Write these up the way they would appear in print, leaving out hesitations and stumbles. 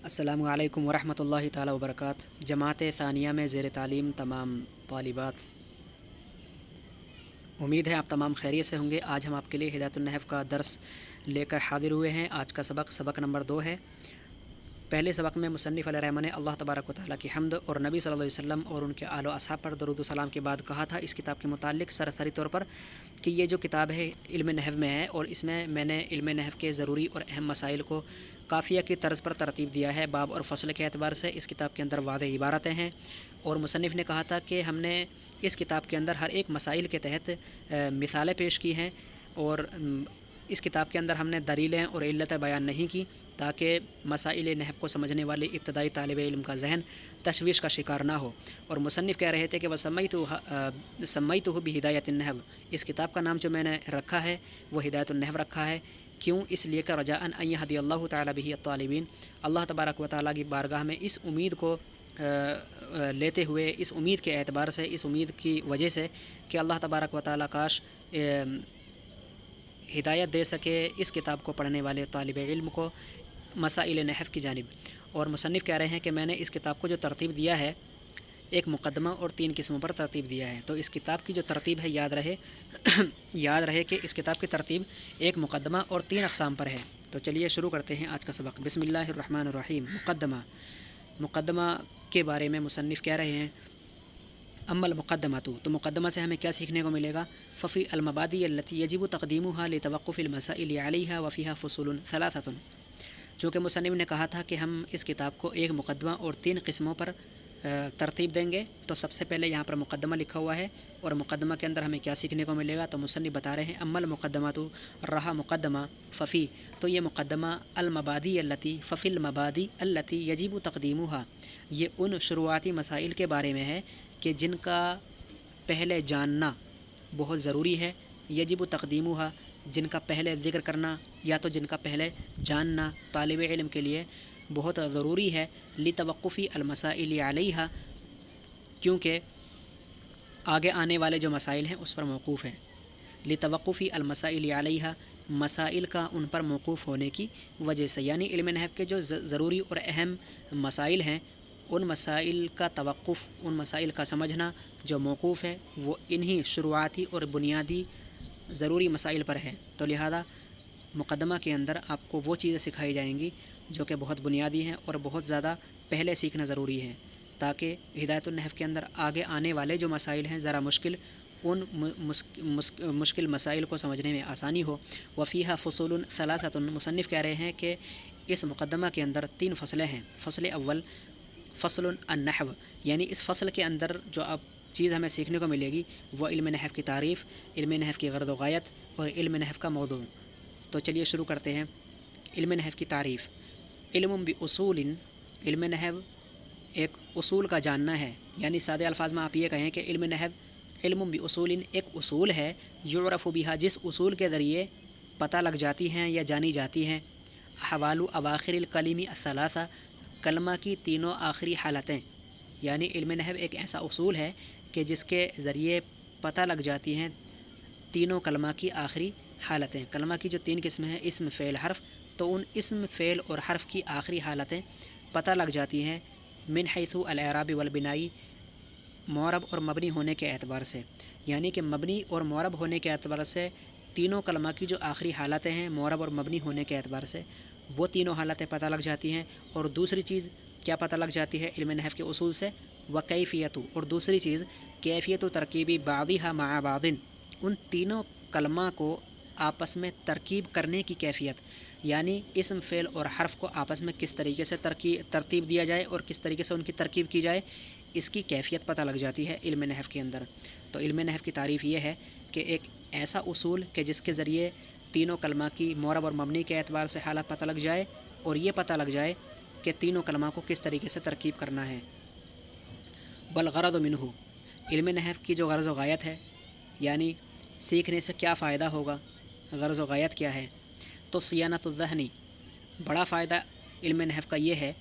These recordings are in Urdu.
السلام علیکم ورحمۃ اللہ تعالی وبرکاتہ۔ جماعت ثانیہ میں زیر تعلیم تمام طالبات، امید ہے آپ تمام خیریت سے ہوں گے۔ آج ہم آپ کے لیے ہدایت النحو کا درس لے کر حاضر ہوئے ہیں۔ آج کا سبق نمبر 2 ہے۔ پہلے سبق میں مصنف علیہ رحمہ نے اللہ تبارک و تعالیٰ کی حمد اور نبی صلی اللہ علیہ وسلم اور ان کے آل و اصحاب پر درود و سلام کے بعد کہا تھا اس کتاب کے متعلق سرسری طور پر کہ یہ جو کتاب ہے علم نحو میں ہے، اور اس میں نے علم نحو کے ضروری اور اہم مسائل کو قافیہ کی طرز پر ترتیب دیا ہے۔ باب اور فصل کے اعتبار سے اس کتاب کے اندر واضح عبارتیں ہیں، اور مصنف نے کہا تھا کہ ہم نے اس کتاب کے اندر ہر ایک مسائل کے تحت مثالیں پیش کی ہیں، اور اس کتاب کے اندر ہم نے دلیلیں اور علتیں بیان نہیں کی تاکہ مسائل نحو کو سمجھنے والے ابتدائی طالب علم کا ذہن تشویش کا شکار نہ ہو۔ اور مصنف کہہ رہے تھے کہ سمیتہ بہدایۃ النحو، اس کتاب کا نام جو میں نے رکھا ہے وہ ہدایت النحو رکھا ہے۔ کیوں؟ اس لیے کہ رجاء ان یہدی اللہ تعالیٰ بہ الطالبین، اللہ تبارک و تعالیٰ کی بارگاہ میں اس امید کو لیتے ہوئے، اس امید کے اعتبار سے، اس امید کی وجہ سے کہ اللہ تبارک و تعالیٰ کاش ہدایت دے سکے اس کتاب کو پڑھنے والے طالب علم کو مسائل نحو کی جانب۔ اور مصنف کہہ رہے ہیں کہ میں نے اس کتاب کو جو ترتیب دیا ہے ایک مقدمہ اور 3 قسموں پر ترتیب دیا ہے۔ تو اس کتاب کی جو ترتیب ہے یاد رہے کہ اس کتاب کی ترتیب ایک مقدمہ اور 3 اقسام پر ہے۔ تو چلیے شروع کرتے ہیں آج کا سبق۔ بسم اللہ الرحمن الرحیم۔ مقدمہ کے بارے میں مصنف کہہ رہے ہیں اما المقدمۃ، تو مقدمہ سے ہمیں کیا سیکھنے کو ملے گا؟ ففی المبادی التی یجب تقدیمها لتوقف المسائل علیہا وفیہا فصول ثلاثۃ، چونکہ مصنف نے کہا تھا کہ ہم اس کتاب کو ایک مقدمہ اور 3 قسموں پر ترتیب دیں گے، تو سب سے پہلے یہاں پر مقدمہ لکھا ہوا ہے، اور مقدمہ کے اندر ہمیں کیا سیکھنے کو ملے گا؟ تو مصنف بتا رہے ہیں اما المقدمۃ، رہا مقدمہ، ففی، تو یہ مقدمہ المبادی التی، ففی المبادی التی یجب تقدیمها، یہ ان شروعاتی مسائل کے بارے میں ہے کہ جن کا پہلے جاننا بہت ضروری ہے، یجب تقدیمها، جن کا پہلے ذکر کرنا یا تو جن کا پہلے جاننا طالب علم کے لیے بہت ضروری ہے، لتوقفی المسائل علیہا، کیونکہ آگے آنے والے جو مسائل ہیں اس پر موقوف ہیں، لتوقفی المسائل علیہا، مسائل کا ان پر موقوف ہونے کی وجہ سے، یعنی علم نحو کے جو ضروری اور اہم مسائل ہیں ان مسائل کا توقف، ان مسائل کا سمجھنا جو موقوف ہے وہ انہی شروعاتی اور بنیادی ضروری مسائل پر ہے۔ تو لہذا مقدمہ کے اندر آپ کو وہ چیزیں سکھائی جائیں گی جو کہ بہت بنیادی ہیں اور بہت زیادہ پہلے سیکھنا ضروری ہے، تاکہ ہدایت النحو کے اندر آگے آنے والے جو مسائل ہیں ذرا مشکل، ان مشکل مسائل کو سمجھنے میں آسانی ہو۔ وفیہا فصول ثلاثۃ، مصنف کہہ رہے ہیں کہ اس مقدمہ کے اندر 3 فصلیں ہیں۔ فصل اول فصل النحو، یعنی اس فصل کے اندر جو اب چیز ہمیں سیکھنے کو ملے گی وہ علم نحو کی تعریف، علم نحو کی غرض و غایت اور علم نحو کا موضوع۔ تو چلیے شروع کرتے ہیں۔ علم نحو کی تعریف، علم باصول، علم نحو ایک اصول کا جاننا ہے، یعنی سادے الفاظ میں آپ یہ کہیں کہ علم نحو علم باصول ایک اصول ہے، یعرف بہا، جس اصول کے ذریعے پتہ لگ جاتی ہیں یا جانی جاتی ہیں، احوال اواخر الکلم الثلاثہ، کلمہ کی تینوں آخری حالتیں، یعنی علم نحو ایک ایسا اصول ہے کہ جس کے ذریعے پتہ لگ جاتی ہیں تینوں کلمہ کی آخری حالتیں۔ کلمہ کی جو 3 قسمیں ہیں، اسم، فعل، حرف، تو ان اسم، فعل اور حرف کی آخری حالتیں پتہ لگ جاتی ہیں من حیث الاعراب والبنائی، معرب اور مبنی ہونے کے اعتبار سے، یعنی کہ مبنی اور معرب ہونے کے اعتبار سے تینوں کلمہ کی جو آخری حالتیں ہیں معرب اور مبنی ہونے کے اعتبار سے وہ تینوں حالتیں پتہ لگ جاتی ہیں۔ اور دوسری چیز کیا پتہ لگ جاتی ہے علم نحو کے اصول سے؟ وکیفیت، اور دوسری چیز کیفیت و ترکیبی بعضھا مع بعض، ان تینوں کلمہ کو آپس میں ترکیب کرنے کی کیفیت، یعنی اسم، فعل اور حرف کو آپس میں کس طریقے سے ترتیب دیا جائے اور کس طریقے سے ان کی ترکیب کی جائے، اس کی کیفیت پتہ لگ جاتی ہے علم نحو کے اندر۔ تو علم نحو کی تعریف یہ ہے کہ ایک ایسا اصول کہ جس کے ذریعے تینوں کلمہ کی معرب اور مبنی کے اعتبار سے حالت پتہ لگ جائے، اور یہ پتہ لگ جائے کہ تینوں کلمہ کو کس طریقے سے ترکیب کرنا ہے۔ والغرض منہ، علم نحو کی جو غرض و غایت ہے، یعنی سیکھنے سے کیا فائدہ ہوگا، غرض و غایت کیا ہے؟ تو صیانت الذہن، بڑا فائدہ علم نحو کا یہ ہے،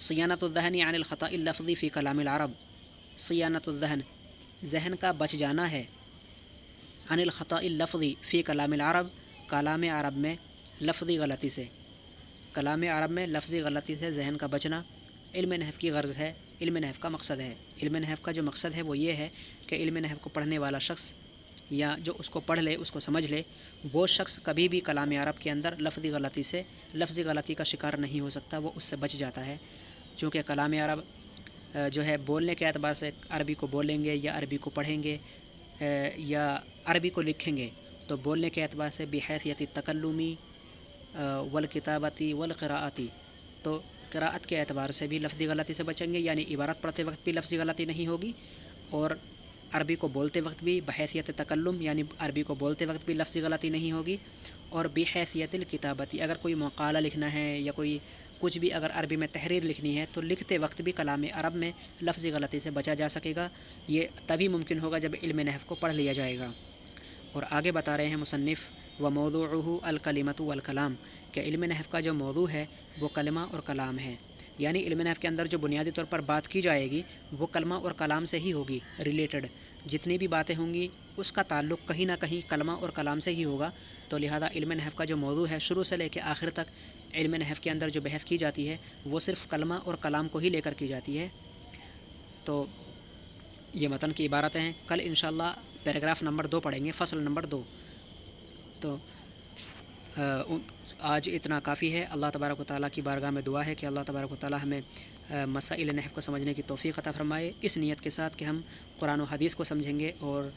صیانت الذہن عن الخطأ اللفظی فی کلام العرب، صیانت الذہن، ذہن کا بچ جانا ہے، عن الخطأ اللفظی فی کلام العرب، کلام عرب میں لفظی غلطی سے، کلام عرب میں لفظی غلطی سے ذہن کا بچنا علم نحو کی غرض ہے، علم نحو کا مقصد ہے۔ علم نحو کا جو مقصد ہے وہ یہ ہے کہ علم نحو کو پڑھنے والا شخص یا جو اس کو پڑھ لے، اس کو سمجھ لے، وہ شخص کبھی بھی کلام عرب کے اندر لفظی غلطی کا شکار نہیں ہو سکتا، وہ اس سے بچ جاتا ہے۔ چونکہ کلام عرب جو ہے بولنے کے اعتبار سے عربی کو بولیں گے یا عربی کو پڑھیں گے یا عربی کو لکھیں گے، تو بولنے کے اعتبار سے بحیثیت تکلمی والکتابتی والقراءتی، تو قراءت کے اعتبار سے بھی لفظی غلطی سے بچیں گے، یعنی عبارت پڑھتے وقت بھی لفظی غلطی نہیں ہوگی، اور عربی کو بولتے وقت بھی بحیثیت تکلم یعنی عربی کو بولتے وقت بھی لفظی غلطی نہیں ہوگی، اور بحیثیت الکتابتی اگر کوئی مقالہ لکھنا ہے یا کوئی کچھ بھی اگر عربی میں تحریر لکھنی ہے تو لکھتے وقت بھی کلام عرب میں لفظی غلطی سے بچا جا سکے گا۔ یہ تبھی ممکن ہوگا جب علم نحو کو پڑھ لیا جائے گا۔ اور آگے بتا رہے ہیں مصنف وموضوعہ الکلمۃ والکلام، کہ علم نحو کا جو موضوع ہے وہ کلمہ اور کلام ہے، یعنی علم نحو کے اندر جو بنیادی طور پر بات کی جائے گی وہ کلمہ اور کلام سے ہی ہوگی ریلیٹڈ، جتنی بھی باتیں ہوں گی اس کا تعلق کہیں نہ کہیں کلمہ اور کلام سے ہی ہوگا۔ تو لہذا علم نحو کا جو موضوع ہے شروع سے لے کے آخر تک علم نحو کے اندر جو بحث کی جاتی ہے وہ صرف کلمہ اور کلام کو ہی لے کر کی جاتی ہے۔ تو یہ متن کی عبارتیں ہیں، کل انشاءاللہ پیراگراف نمبر 2 پڑھیں گے، فصل نمبر 2۔ تو آج اتنا کافی ہے۔ اللہ تبارک و تعالیٰ کی بارگاہ میں دعا ہے کہ اللہ تبارک و تعالیٰ ہمیں مسائل نحو کو سمجھنے کی توفیق عطا فرمائے، اس نیت کے ساتھ کہ ہم قرآن و حدیث کو سمجھیں گے، اور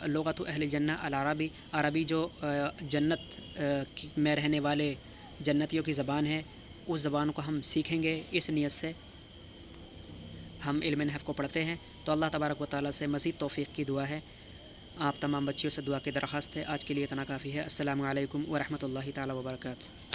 لغت اہل جنہ العربی، عربی جو جنت میں رہنے والے جنتیوں کی زبان ہے، اس زبان کو ہم سیکھیں گے۔ اس نیت سے ہم علم نحو کو پڑھتے ہیں، تو اللہ تبارک و تعالیٰ سے مزید توفیق کی دعا ہے۔ آپ تمام بچیوں سے دعا کی درخواست ہے۔ آج کے لیے اتنا کافی ہے۔ السلام علیکم ورحمۃ اللہ تعالیٰ وبرکاتہ۔